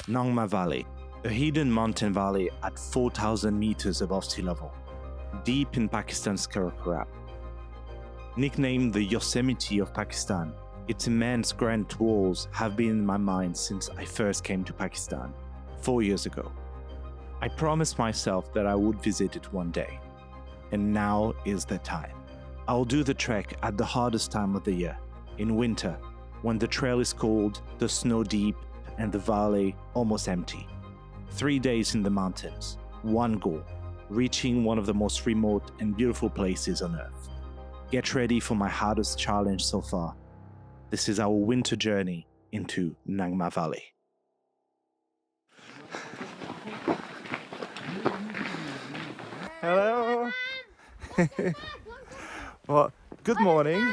Nangma Valley, a hidden mountain valley at 4,000 meters above sea level, deep in Pakistan's Karakoram. Nicknamed the Yosemite of Pakistan, its immense granite walls have been in my mind since I first came to Pakistan, 4 years ago. I promised myself that I would visit it one day, and now is the time. I'll do the trek at the hardest time of the year, in winter, when the trail is cold, the snow deep, and the valley almost empty. 3 days in the mountains, one goal, reaching one of the most remote and beautiful places on earth. Get ready for my hardest challenge so far. This is our winter journey into Nangma Valley. Hello! Well, good morning.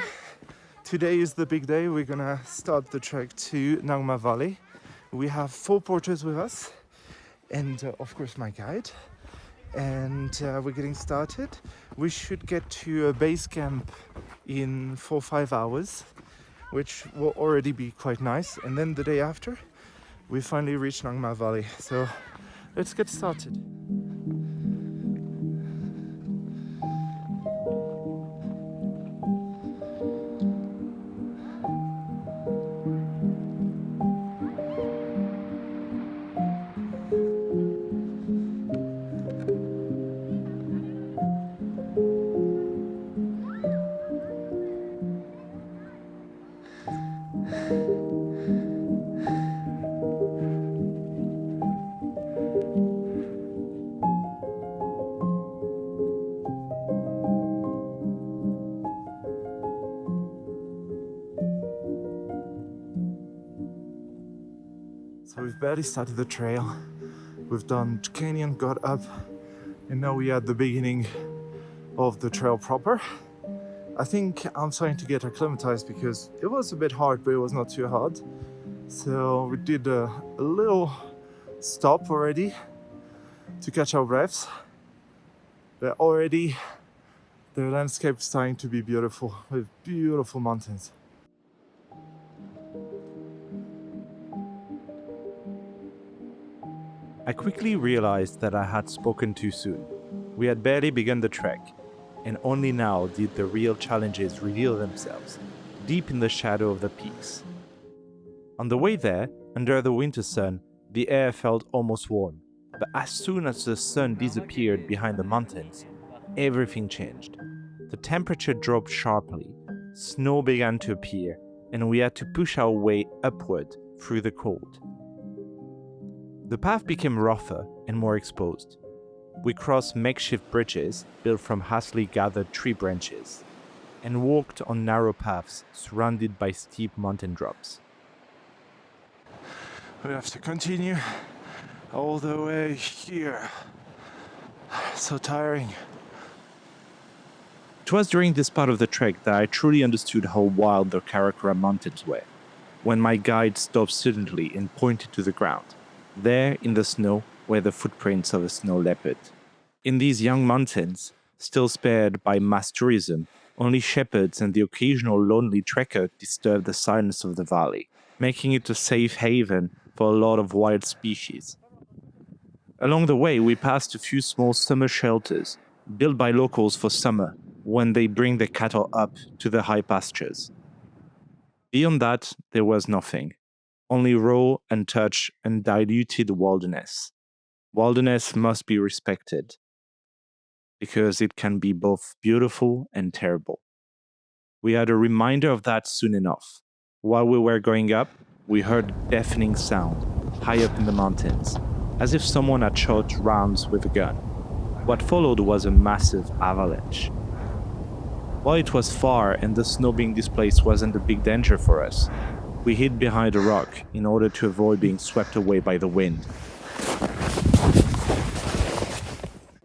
Today is the big day. We're gonna start the trek to Nangma Valley. We have 4 porters with us and of course my guide. And we're getting started. We should get to a base camp in 4 or 5 hours, which will already be quite nice. And then the day after, we finally reach Nangma Valley. So let's get started. So we've barely started the trail. We've done canyon, got up, and now we're at the beginning of the trail proper. I think I'm starting to get acclimatized because it was a bit hard, but it was not too hard. So we did a little stop already to catch our breaths. But already the landscape is starting to be beautiful with beautiful mountains. I quickly realized that I had spoken too soon. We had barely begun the trek, and only now did the real challenges reveal themselves, deep in the shadow of the peaks. On the way there, under the winter sun, the air felt almost warm, but as soon as the sun disappeared behind the mountains, everything changed. The temperature dropped sharply, snow began to appear, and we had to push our way upward through the cold. The path became rougher and more exposed. We crossed makeshift bridges built from hastily gathered tree branches and walked on narrow paths surrounded by steep mountain drops. We have to continue all the way here. So tiring. It was during this part of the trek that I truly understood how wild the Karakoram mountains were, when my guide stopped suddenly and pointed to the ground. There, in the snow, were the footprints of a snow leopard. In these young mountains, still spared by mass tourism, only shepherds and the occasional lonely trekker disturb the silence of the valley, making it a safe haven for a lot of wild species. Along the way, we passed a few small summer shelters, built by locals for summer, when they bring their cattle up to the high pastures. Beyond that, there was nothing. Only raw, untouched, and diluted wilderness. Wilderness must be respected, because it can be both beautiful and terrible. We had a reminder of that soon enough. While we were going up, we heard a deafening sound, high up in the mountains, as if someone had shot rounds with a gun. What followed was a massive avalanche. While it was far and the snow being displaced wasn't a big danger for us, we hid behind a rock in order to avoid being swept away by the wind.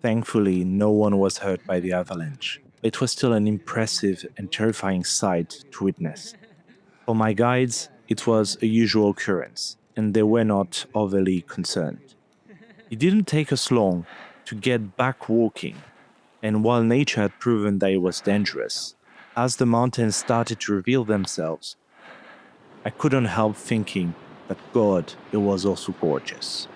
Thankfully, no one was hurt by the avalanche. It was still an impressive and terrifying sight to witness. For my guides, it was a usual occurrence, and they were not overly concerned. It didn't take us long to get back walking, and while nature had proven that it was dangerous, as the mountains started to reveal themselves, I couldn't help thinking that God, it was also gorgeous.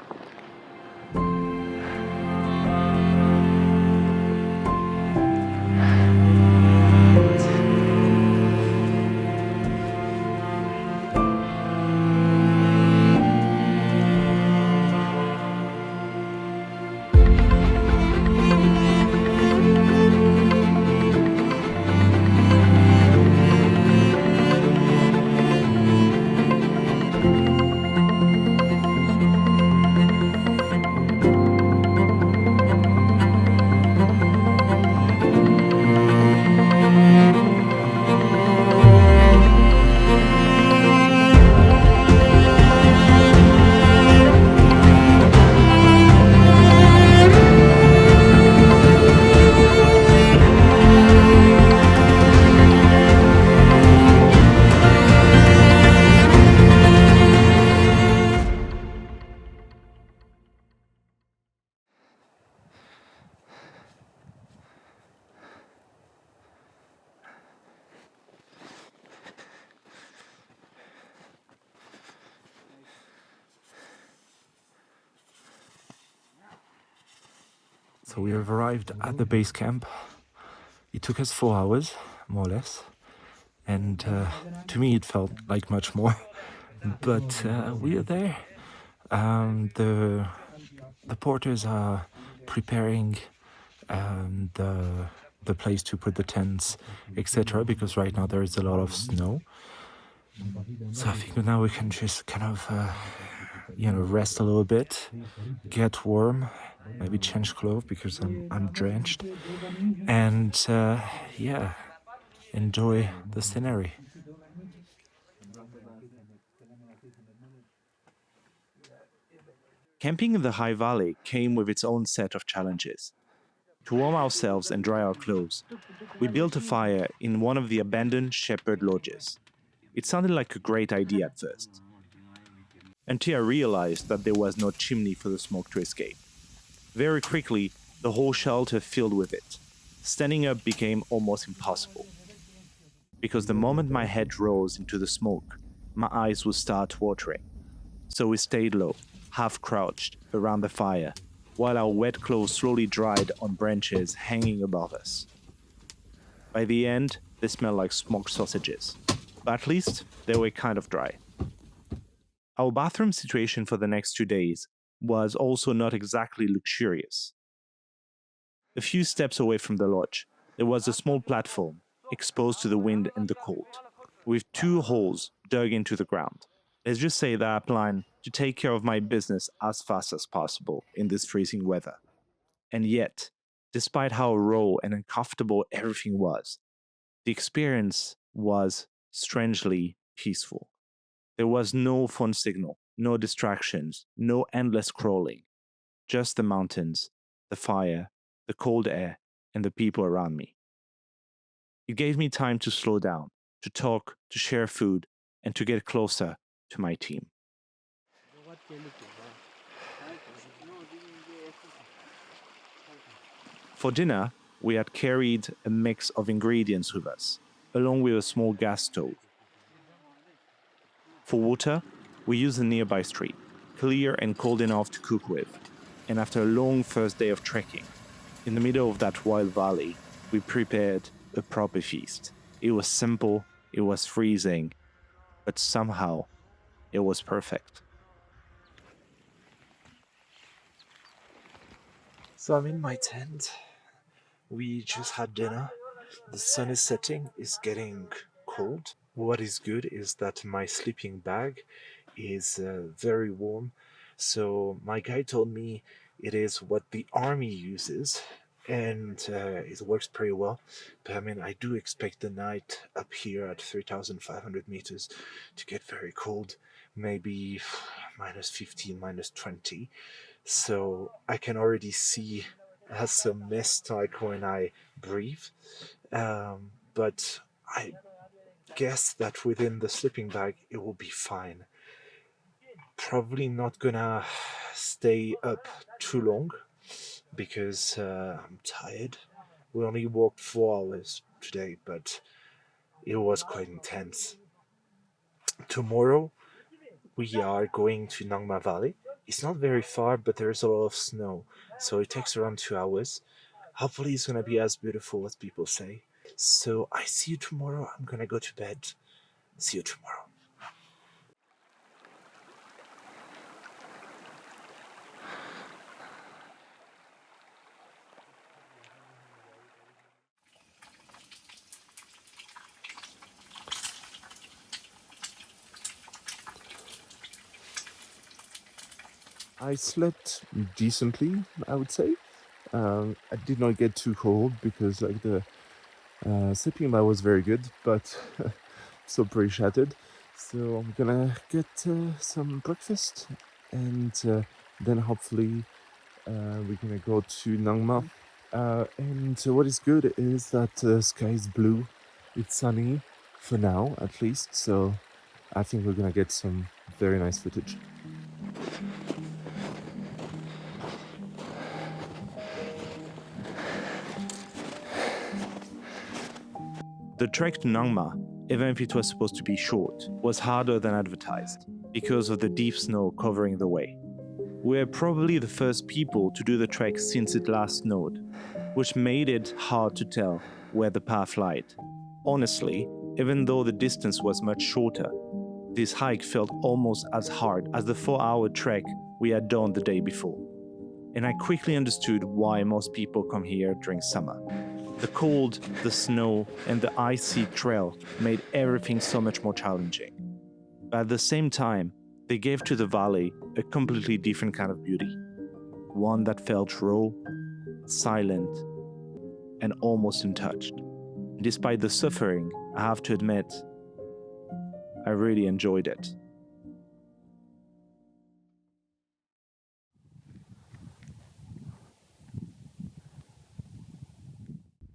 So we have arrived at the base camp. It took us 4 hours, more or less, and to me it felt like much more. But we are there. The porters are preparing the place to put the tents, etc. Because right now there is a lot of snow. So I think now we can just kind of rest a little bit, get warm, maybe change clothes because I'm drenched, and yeah, enjoy the scenery. Camping in the high valley came with its own set of challenges. To warm ourselves and dry our clothes, we built a fire in one of the abandoned shepherd lodges. It sounded like a great idea at first, until I realized that there was no chimney for the smoke to escape. Very quickly, the whole shelter filled with it. Standing up became almost impossible, because the moment my head rose into the smoke, my eyes would start watering. So we stayed low, half crouched, around the fire, while our wet clothes slowly dried on branches hanging above us. By the end, they smelled like smoked sausages, but at least they were kind of dry. Our bathroom situation for the next 2 days was also not exactly luxurious. A few steps away from the lodge, there was a small platform exposed to the wind and the cold, with 2 holes dug into the ground. Let's just say that I plan to take care of my business as fast as possible in this freezing weather. And yet, despite how raw and uncomfortable everything was, the experience was strangely peaceful. There was no phone signal, no distractions, no endless crawling, just the mountains, the fire, the cold air, and the people around me. It gave me time to slow down, to talk, to share food, and to get closer to my team. For dinner, we had carried a mix of ingredients with us, along with a small gas stove. For water, we used a nearby stream, clear and cold enough to cook with. And after a long first day of trekking, in the middle of that wild valley, we prepared a proper feast. It was simple, it was freezing, but somehow it was perfect. So I'm in my tent. We just had dinner. The sun is setting, it's getting cold. What is good is that my sleeping bag is very warm. So my guy told me it is what the army uses, and it works pretty well. But I mean, I do expect the night up here at 3,500 meters to get very cold, maybe minus 15, minus 20. So I can already see some mist like when I breathe. But I guess that within the sleeping bag it will be fine. Probably not gonna stay up too long because I'm tired. We only walked 4 hours today, but it was quite intense. Tomorrow We are going to Nangma Valley. It's not very far, but there's a lot of snow, so it takes around 2 hours. Hopefully, it's gonna be as beautiful as people say. So I see you tomorrow. I'm gonna go to bed. See you tomorrow. I slept decently, I would say. I did not get too cold because like the sleeping bag was very good, but still pretty shattered. So I'm gonna get some breakfast and then hopefully we're gonna go to Nangma. And what is good is that the sky is blue. It's sunny for now, at least. So I think we're gonna get some very nice footage. The trek to Nangma, even if it was supposed to be short, was harder than advertised because of the deep snow covering the way. We're probably the first people to do the trek since it last snowed, which made it hard to tell where the path lied. Honestly, even though the distance was much shorter, this hike felt almost as hard as the 4-hour trek we had done the day before. And I quickly understood why most people come here during summer. The cold, the snow, and the icy trail made everything so much more challenging. But at the same time, they gave to the valley a completely different kind of beauty. One that felt raw, silent, and almost untouched. Despite the suffering, I have to admit, I really enjoyed it.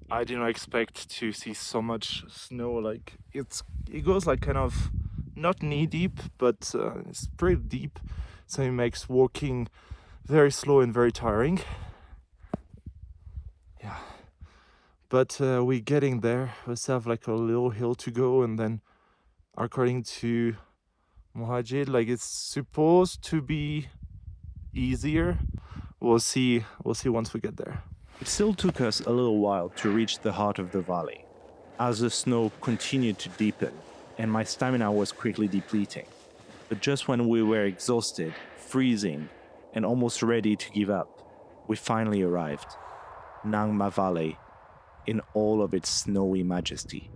I didn't expect to see so much snow. Like it goes like kind of not knee deep, but it's pretty deep, so it makes walking very slow and very tiring. Yeah, but we're getting there. We still have like a little hill to go, and then according to Mohajid, like it's supposed to be easier. We'll see. We'll see once we get there. It still took us a little while to reach the heart of the valley, as the snow continued to deepen and my stamina was quickly depleting. But just when we were exhausted, freezing, and almost ready to give up, we finally arrived. Nangma Valley in all of its snowy majesty.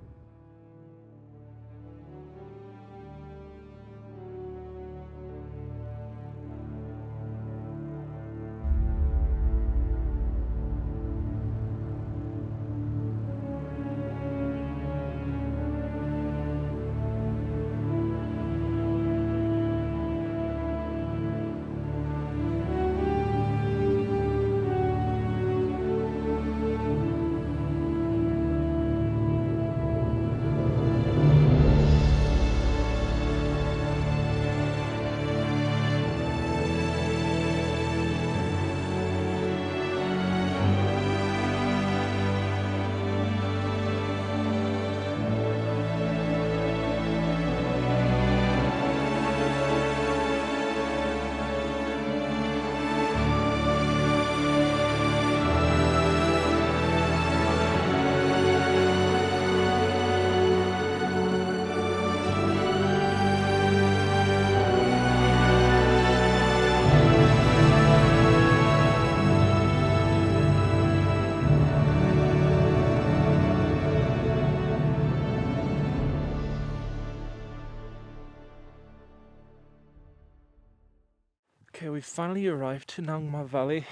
Okay, we finally arrived to Nangma Valley.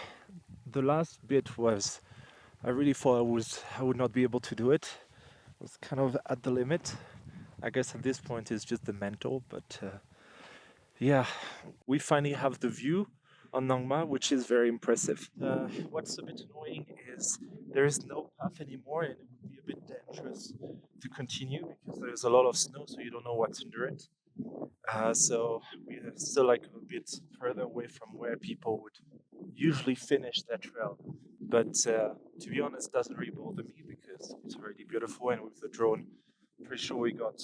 The last bit was, I really thought I would not be able to do it. It was kind of at the limit. I guess at this point it's just the mental, but yeah, we finally have the view on Nangma, which is very impressive. What's a bit annoying is there is no path anymore, and it would be a bit dangerous to continue because there's a lot of snow, so you don't know what's under it. So we're still like a bit further away from where people would usually finish that trail. But to be honest, it doesn't really bother me because it's already beautiful, and with the drone, pretty sure we got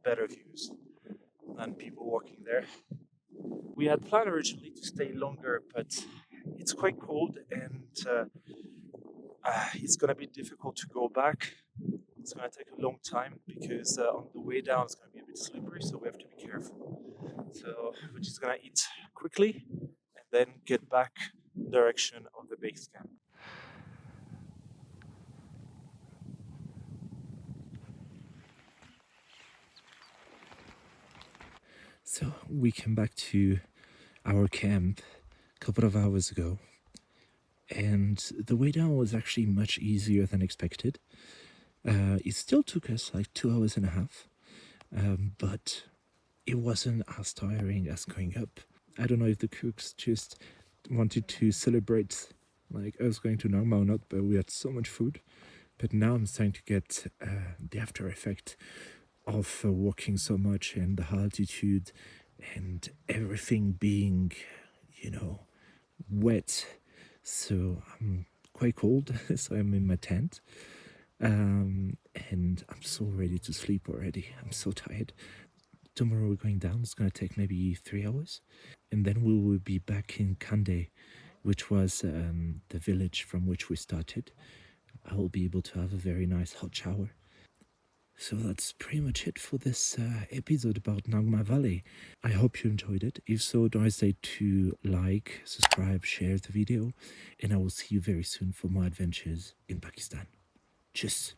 better views than people walking there. We had planned originally to stay longer, but it's quite cold and it's gonna be difficult to go back. It's gonna take a long time because on the way down it's gonna be a bit slippery, so we have to be careful. So we're just gonna eat quickly and then get back in direction of the base camp. So we came back to our camp a couple of hours ago, and the way down was actually much easier than expected. It still took us like 2 hours and a half, but it wasn't as tiring as going up. I don't know if the cooks just wanted to celebrate like us going to Nangma or not, but we had so much food. But now I'm starting to get the after effect of walking so much and the altitude and everything being, you know, wet. So I'm quite cold, so I'm in my tent. And I'm so ready to sleep already. I'm so tired. Tomorrow we're going down. It's going to take maybe 3 hours. And then we will be back in Kande, which was the village from which we started. I will be able to have a very nice hot shower. So that's pretty much it for this episode about Nangma Valley. I hope you enjoyed it. If so, don't hesitate to like, subscribe, share the video, and I will see you very soon for more adventures in Pakistan. Tschüss.